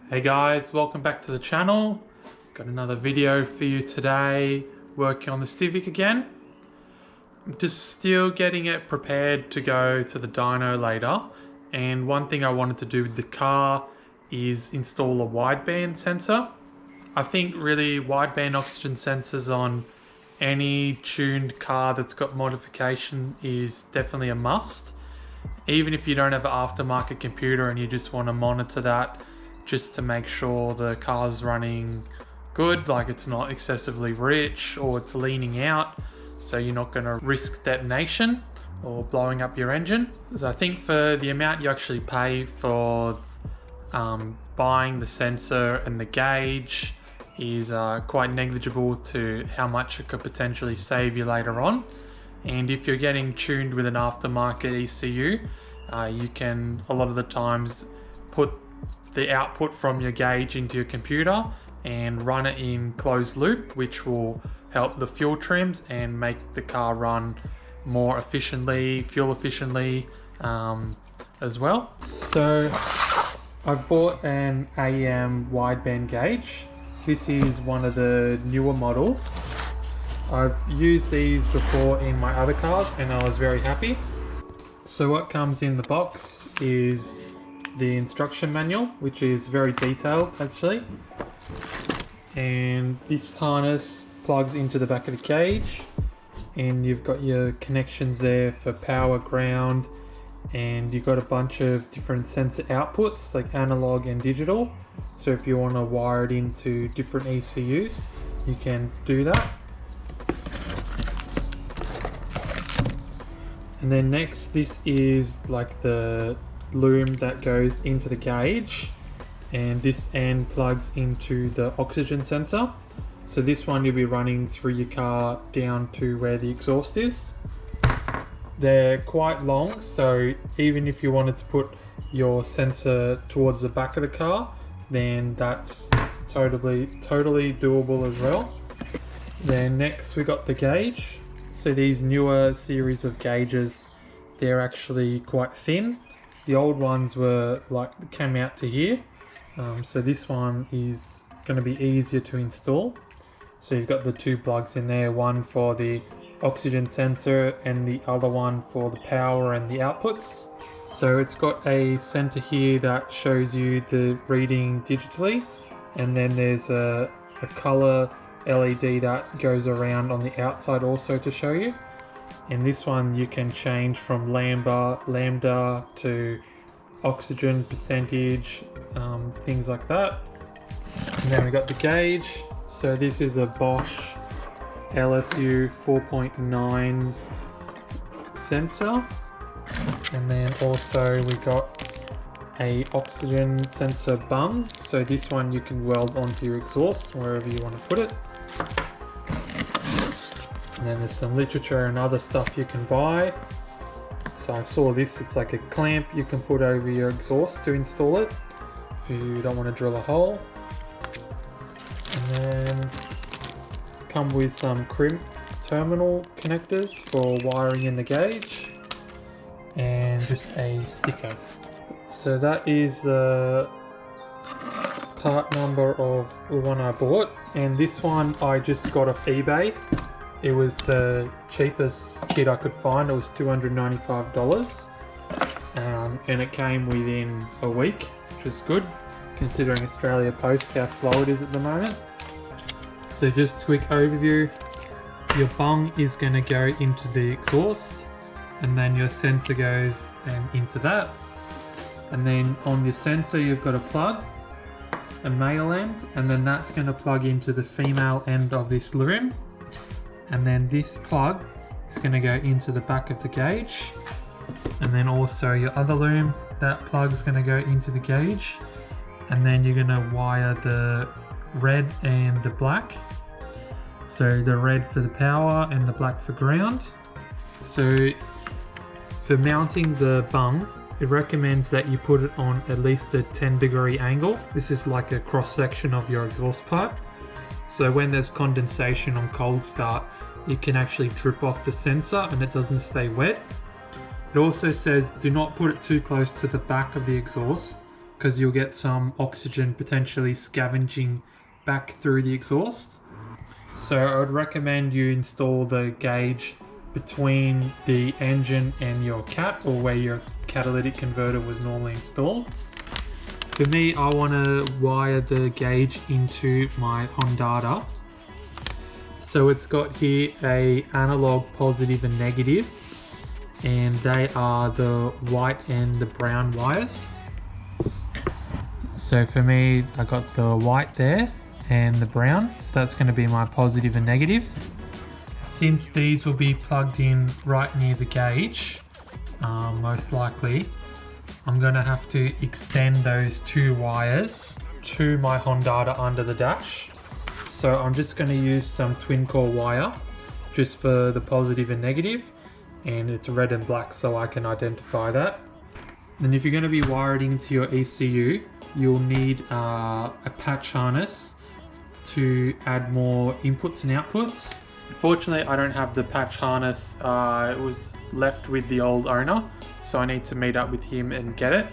Hey guys, welcome back to the channel. Got another video for you today, working on the Civic again. I'm just still getting it prepared to go to the dyno later. And one thing I wanted to do with the car is install a wideband sensor. I think really wideband oxygen sensors on any tuned car that's got modification is definitely a must. Even if you don't have an aftermarket computer and you just want to monitor that just to make sure the car's running good, like it's not excessively rich or it's leaning out, so you're not going to risk detonation or blowing up your engine. So I think for the amount you actually pay for buying the sensor and the gauge is quite negligible to how much it could potentially save you later on. And if you're getting tuned with an aftermarket ECU, you can a lot of the times put the output from your gauge into your computer and run it in closed loop, which will help the fuel trims and make the car run more efficiently, fuel efficiently as well. So I've bought an AEM Wideband Gauge. This is one of the newer models. I've used these before in my other cars and I was very happy. So what comes in the box is the instruction manual, which is very detailed actually. And this harness plugs into the back of the gauge, and you've got your connections there for power, ground, and you've got a bunch of different sensor outputs like analog and digital. So if you want to wire it into different ECUs, you can do that. And then next, this is like the loom that goes into the gauge, and this end plugs into the oxygen sensor. So this one you'll be running through your car down to where the exhaust is. They're quite long, so even if you wanted to put your sensor towards the back of the car, then that's totally doable as well. Then next we got the gauge. So these newer series of gauges, they're actually quite thin. The old ones were like, came out to here. So this one is going to be easier to install. So you've got the two plugs in there, one for the oxygen sensor and the other one for the power and the outputs. So it's got a center here that shows you the reading digitally, and then there's a color LED that goes around on the outside also to show you. In this one you can change from lambda to oxygen percentage, things like that. And then we got the gauge. So this is a Bosch LSU 4.9 sensor, and then also we got a oxygen sensor bung. So this one you can weld onto your exhaust wherever you want to put it. And then there's some literature and other stuff you can buy. So I saw this, it's like a clamp you can put over your exhaust to install it if you don't want to drill a hole. And then come with some crimp terminal connectors for wiring in the gauge, and just a sticker. So that is the part number of the one I bought, and this one I just got off eBay. It was the cheapest kit I could find. It was $295, and it came within a week, which is good considering Australia Post how slow it is at the moment. So just a quick overview, your bung is going to go into the exhaust, and then your sensor goes into that, and then on your sensor you've got a plug, a male end, and then that's going to plug into the female end of this loom. And then this plug is going to go into the back of the gauge, and then also your other loom, that plug is going to go into the gauge, and then you're going to wire the red and the black. So the red for the power and the black for ground. So for mounting the bung, it recommends that you put it on at least a 10-degree angle. This is like a cross section of your exhaust pipe. So when there's condensation on cold start, it can actually drip off the sensor and it doesn't stay wet. It also says do not put it too close to the back of the exhaust because you'll get some oxygen potentially scavenging back through the exhaust. So I would recommend you install the gauge between the engine and your cat, or where your catalytic converter was normally installed. For me, I want to wire the gauge into my Honda. So it's got here a analog positive and negative, and they are the white and the brown wires. So for me, I got the white there and the brown, so that's going to be my positive and negative. Since these will be plugged in right near the gauge, most likely, I'm going to have to extend those two wires to my Honda under the dash. So I'm just going to use some twin core wire just for the positive and negative, and it's red and black so I can identify that. Then if you're going to be wired into your ECU, you'll need a patch harness to add more inputs and outputs. Unfortunately, I don't have the patch harness. It was left with the old owner, so I need to meet up with him and get it.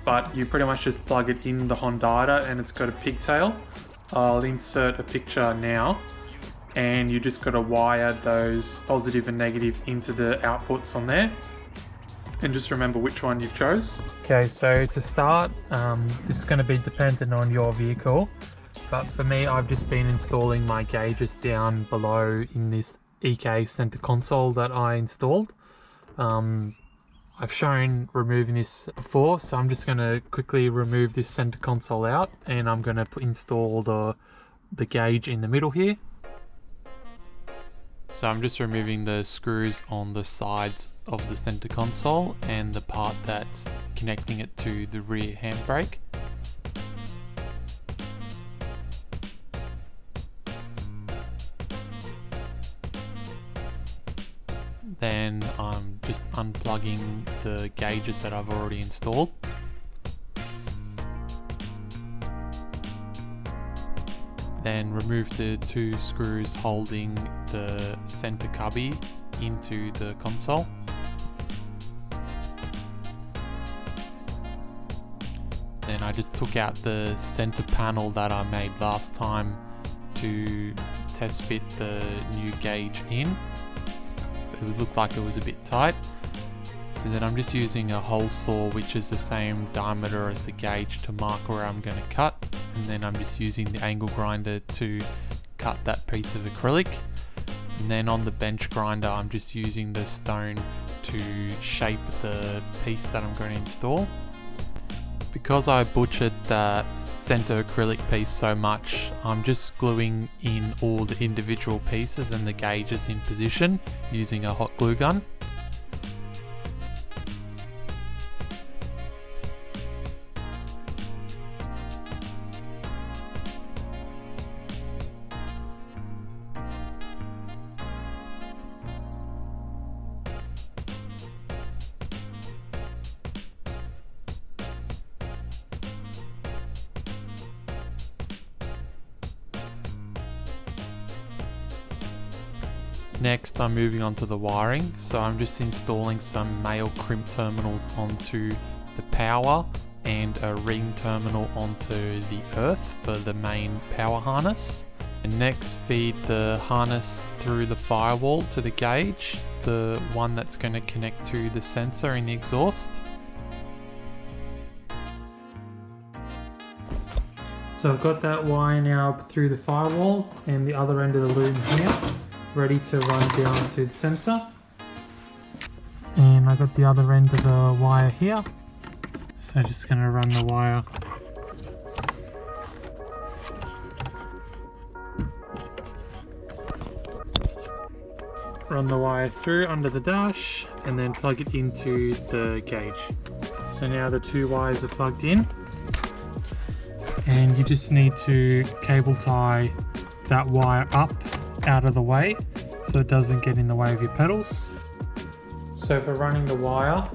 But you pretty much just plug it in the Honda and it's got a pigtail. I'll insert a picture now, and you just got to wire those positive and negative into the outputs on there, and just remember which one you've chose. Okay, so to start, this is going to be dependent on your vehicle, but for me, I've just been installing my gauges down below in this EK center console that I installed. I've shown removing this before, so I'm just going to quickly remove this center console out, and I'm going to install the gauge in the middle here. So I'm just removing the screws on the sides of the center console and the part that's connecting it to the rear handbrake. Then I'm just unplugging the gauges that I've already installed. Then remove the two screws holding the center cubby into the console. Then I just took out the center panel that I made last time to test fit the new gauge in. It would look like it was a bit tight. So then I'm just using a hole saw, which is the same diameter as the gauge, to mark where I'm going to cut. And then I'm just using the angle grinder to cut that piece of acrylic. And then on the bench grinder, I'm just using the stone to shape the piece that I'm going to install. Because I butchered that center acrylic piece so much, I'm just gluing in all the individual pieces and the gauges in position using a hot glue gun. Next, I'm moving on to the wiring, so I'm just installing some male crimp terminals onto the power and a ring terminal onto the earth for the main power harness. And next, feed the harness through the firewall to the gauge, the one that's going to connect to the sensor in the exhaust. So I've got that wire now through the firewall and the other end of the loom here, ready to run down to the sensor. And I got the other end of the wire here, so just going to run the wire through under the dash and then plug it into the gauge. So now the two wires are plugged in, and you just need to cable tie that wire up out of the way so it doesn't get in the way of your pedals. So for running the wire,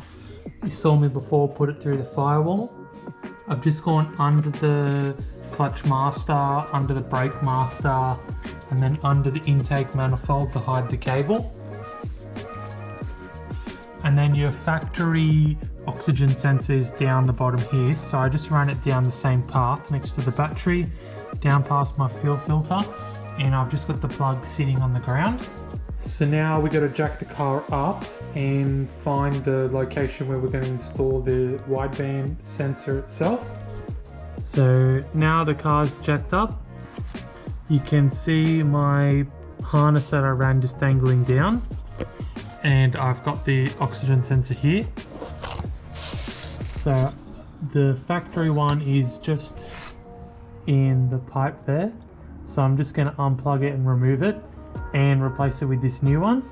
you saw me before put it through the firewall. I've just gone under the clutch master, under the brake master, and then under the intake manifold to hide the cable. and then your factory oxygen sensor is down the bottom here. So I just ran it down the same path next to the battery, down past my fuel filter, and I've just got the plug sitting on the ground. So now we got to jack the car up and find the location where we're going to install the wideband sensor itself. So now the car's jacked up. You can see my harness that I ran just dangling down, and I've got the oxygen sensor here. So the factory one is just in the pipe there. So I'm just going to unplug it and remove it and replace it with this new one.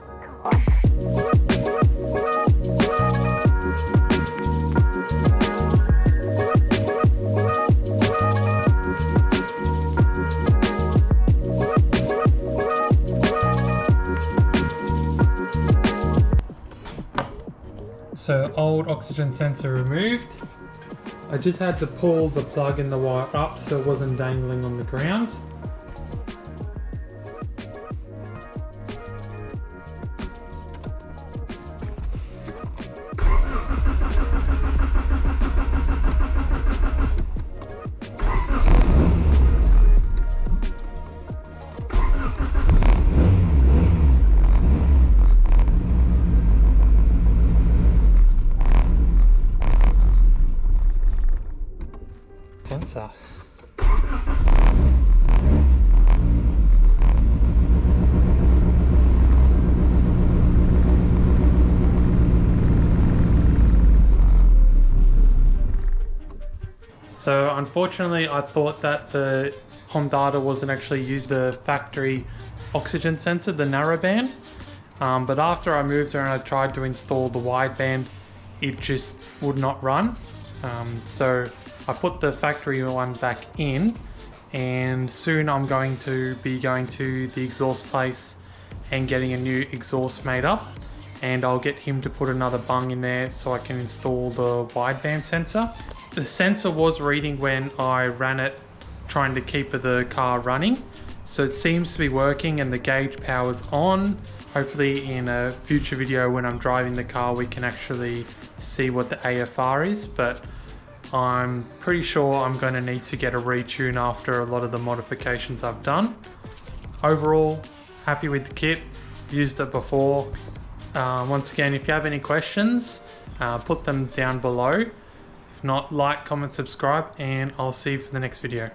So old oxygen sensor removed. I just had to pull the plug and the wire up so it wasn't dangling on the ground. Sensor. So unfortunately I thought that the Honda wasn't actually used the factory oxygen sensor, the narrowband, but after I moved there and I tried to install the wideband, it just would not run. So I put the factory one back in, and soon I'm going to be going to the exhaust place and getting a new exhaust made up, and I'll get him to put another bung in there so I can install the wideband sensor. The sensor was reading when I ran it trying to keep the car running, so it seems to be working and the gauge power's on. Hopefully in a future video when I'm driving the car we can actually see what the AFR is, but I'm pretty sure I'm going to need to get a retune after a lot of the modifications I've done. Overall, happy with the kit, used it before. Once again, if you have any questions, put them down below. If not, like, comment, subscribe, and I'll see you for the next video.